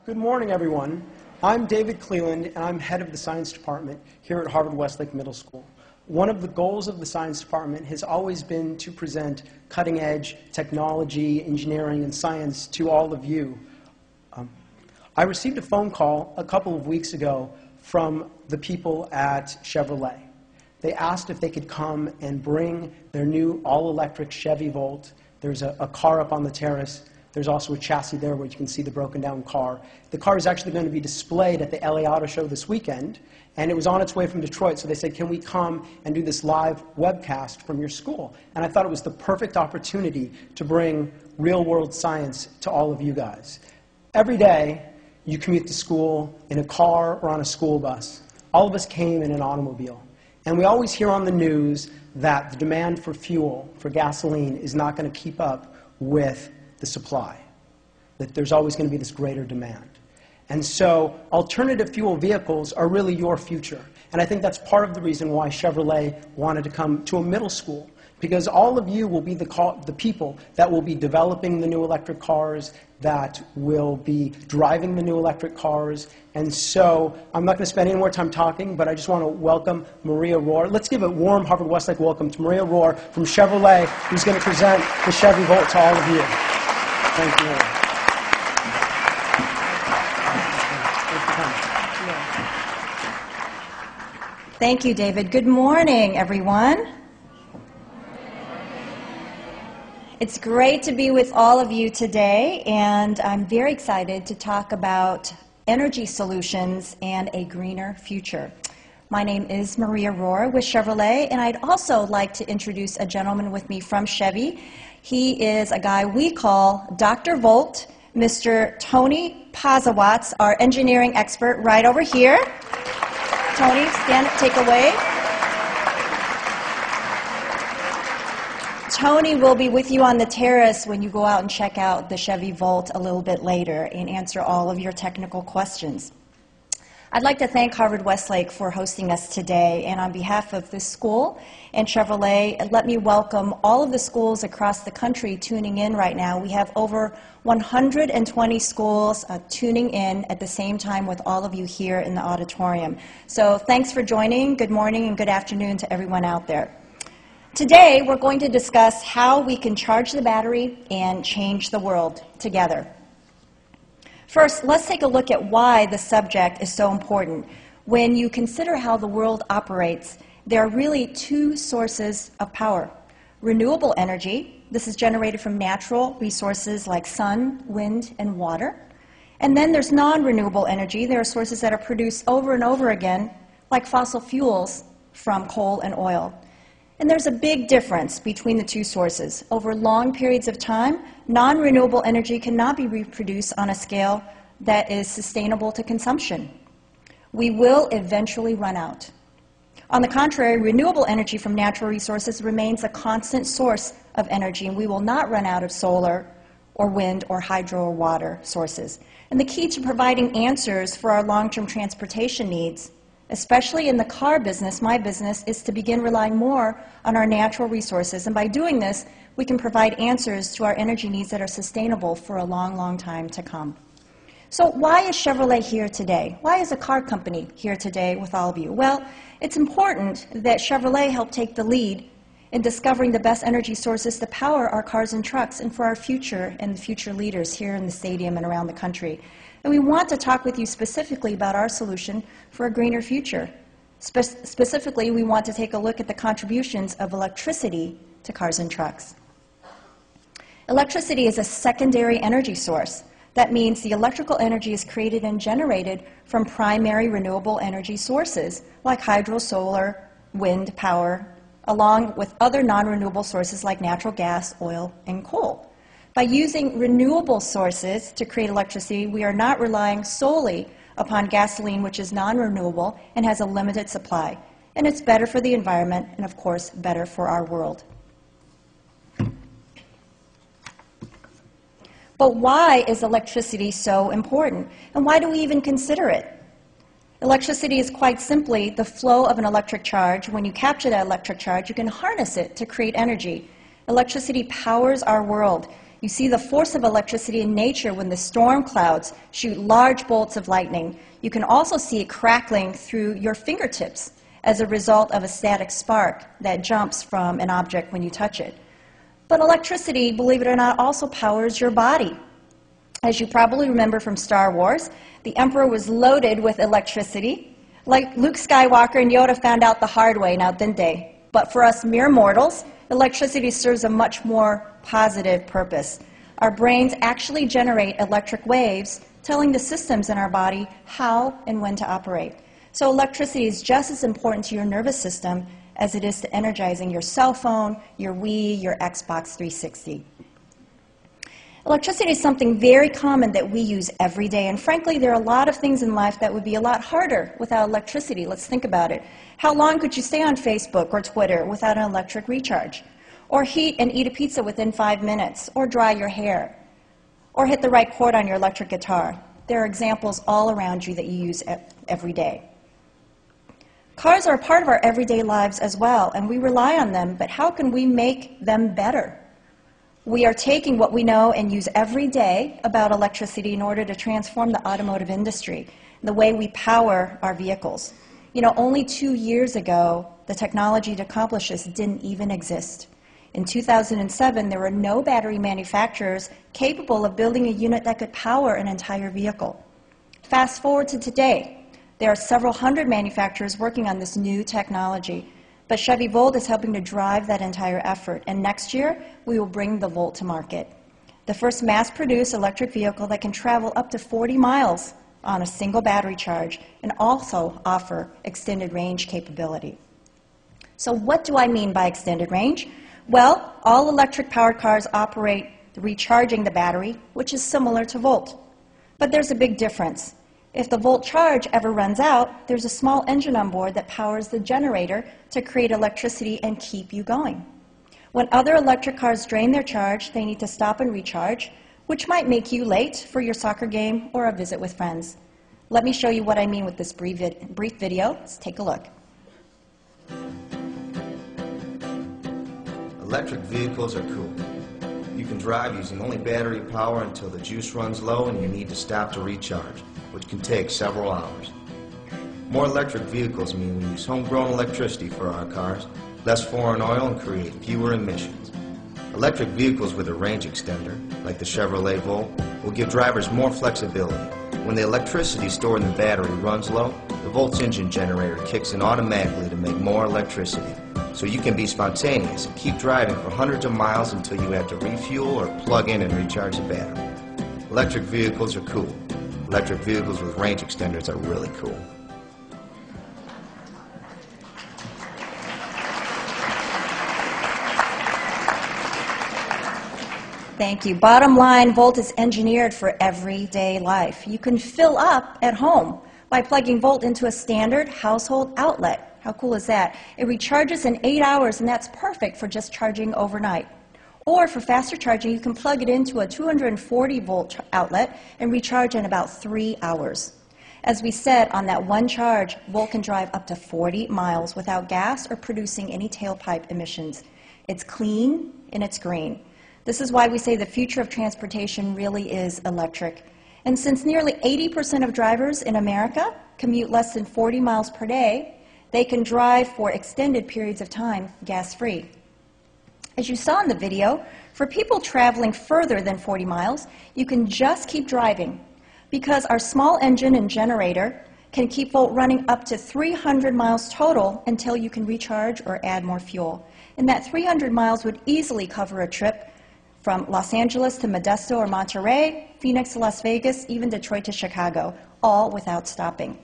Good morning, everyone. I'm David Cleland, and I'm head of the science department here at Harvard Westlake Middle School. One of the goals of the science department has always been to present cutting-edge technology, engineering, and science to all of you. I received a phone call a couple of weeks ago from the people at Chevrolet. They asked if they could come and bring their new all-electric Chevy Volt. There's a car up on the terrace. There's also a chassis there where you can see the broken down car. The car is actually going to be displayed at the LA Auto Show this weekend, and it was on its way from Detroit, so they said, can we come and do this live webcast from your school? And I thought it was the perfect opportunity to bring real-world science to all of you guys. Every day, you commute to school in a car or on a school bus. All of us came in an automobile. And we always hear on the news that the demand for fuel, for gasoline, is not going to keep up with the supply, that there's always going to be this greater demand. And so alternative fuel vehicles are really your future. And I think that's part of the reason why Chevrolet wanted to come to a middle school, because all of you will be the people that will be developing the new electric cars, that will be driving the new electric cars. And so I'm not going to spend any more time talking, but I just want to welcome Maria Rohr. Let's give a warm Harvard Westlake welcome to Maria Rohr from Chevrolet, who's going to present the Chevy Volt to all of you. Thank you. Thank you, David. Good morning, everyone. It's great to be with all of you today, and I'm very excited to talk about energy solutions and a greener future. My name is Maria Rohr with Chevrolet, and I'd also like to introduce a gentleman with me from Chevy. He is a guy we call Dr. Volt, Mr. Tony Pazawatz, our engineering expert right over here. Tony, stand up, take away. Tony will be with you on the terrace when you go out and check out the Chevy Volt a little bit later and answer all of your technical questions. I'd like to thank Harvard Westlake for hosting us today, and on behalf of this school and Chevrolet, let me welcome all of the schools across the country tuning in right now. We have over 120 schools tuning in at the same time with all of you here in the auditorium. So thanks for joining. Good morning and good afternoon to everyone out there. Today, we're going to discuss how we can charge the battery and change the world together. First, let's take a look at why the subject is so important. When you consider how the world operates, there are really two sources of power. Renewable energy, this is generated from natural resources like sun, wind, and water. And then there's non-renewable energy. There are sources that are produced over and over again, like fossil fuels from coal and oil. And there's a big difference between the two sources. Over long periods of time, non-renewable energy cannot be reproduced on a scale that is sustainable to consumption. We will eventually run out. On the contrary, renewable energy from natural resources remains a constant source of energy, and we will not run out of solar or wind or hydro or water sources. And the key to providing answers for our long-term transportation needs, especially in the car business, my business, is to begin relying more on our natural resources. And by doing this, we can provide answers to our energy needs that are sustainable for a long, long time to come. So why is Chevrolet here today? Why is a car company here today with all of you? Well, it's important that Chevrolet help take the lead in discovering the best energy sources to power our cars and trucks and for our future and the future leaders here in the stadium and around the country. And we want to talk with you specifically about our solution for a greener future. Specifically, we want to take a look at the contributions of electricity to cars and trucks. Electricity is a secondary energy source. That means the electrical energy is created and generated from primary renewable energy sources like hydro, solar, wind power, along with other non-renewable sources like natural gas, oil, and coal. By using renewable sources to create electricity, we are not relying solely upon gasoline, which is non-renewable and has a limited supply. And it's better for the environment and, of course, better for our world. But why is electricity so important? And why do we even consider it? Electricity is quite simply the flow of an electric charge. When you capture that electric charge, you can harness it to create energy. Electricity powers our world. You see the force of electricity in nature when the storm clouds shoot large bolts of lightning. You can also see it crackling through your fingertips as a result of a static spark that jumps from an object when you touch it. But electricity, believe it or not, also powers your body. As you probably remember from Star Wars, the Emperor was loaded with electricity. Like Luke Skywalker and Yoda found out the hard way, now didn't they? But for us mere mortals, electricity serves a much more positive purpose. Our brains actually generate electric waves telling the systems in our body how and when to operate. So electricity is just as important to your nervous system as it is to energizing your cell phone, your Wii, your Xbox 360. Electricity is something very common that we use every day, and frankly, there are a lot of things in life that would be a lot harder without electricity. Let's think about it. How long could you stay on Facebook or Twitter without an electric recharge? Or heat and eat a pizza within 5 minutes, or dry your hair, or hit the right chord on your electric guitar? There are examples all around you that you use every day. Cars are a part of our everyday lives as well, and we rely on them, but how can we make them better? We are taking what we know and use every day about electricity in order to transform the automotive industry, the way we power our vehicles. You know, only 2 years ago, the technology to accomplish this didn't even exist. In 2007, there were no battery manufacturers capable of building a unit that could power an entire vehicle. Fast forward to today, there are several hundred manufacturers working on this new technology. But Chevy Volt is helping to drive that entire effort, and next year we will bring the Volt to market. The first mass-produced electric vehicle that can travel up to 40 miles on a single battery charge and also offer extended range capability. So what do I mean by extended range? Well, all electric-powered cars operate recharging the battery, which is similar to Volt. But there's a big difference. If the Volt charge ever runs out, there's a small engine on board that powers the generator to create electricity and keep you going. When other electric cars drain their charge, they need to stop and recharge, which might make you late for your soccer game or a visit with friends. Let me show you what I mean with this brief video. Let's take a look. Electric vehicles are cool. You can drive using only battery power until the juice runs low and you need to stop to recharge, which can take several hours. More electric vehicles mean we use homegrown electricity for our cars, less foreign oil, and create fewer emissions. Electric vehicles with a range extender, like the Chevrolet Volt, will give drivers more flexibility. When the electricity stored in the battery runs low, the Volt's engine generator kicks in automatically to make more electricity, so you can be spontaneous and keep driving for hundreds of miles until you have to refuel or plug in and recharge the battery. Electric vehicles are cool. Electric vehicles with range extenders are really cool. Thank you. Bottom line, Volt is engineered for everyday life. You can fill up at home by plugging Volt into a standard household outlet. How cool is that? It recharges in 8 hours, and that's perfect for just charging overnight. Or for faster charging, you can plug it into a 240-volt outlet and recharge in about 3 hours. As we said, on that one charge, Volt can drive up to 40 miles without gas or producing any tailpipe emissions. It's clean and it's green. This is why we say the future of transportation really is electric. And since nearly 80% of drivers in America commute less than 40 miles per day, they can drive for extended periods of time gas-free. As you saw in the video, for people traveling further than 40 miles, you can just keep driving because our small engine and generator can keep Volt running up to 300 miles total until you can recharge or add more fuel. And that 300 miles would easily cover a trip from Los Angeles to Modesto or Monterey, Phoenix to Las Vegas, even Detroit to Chicago, all without stopping.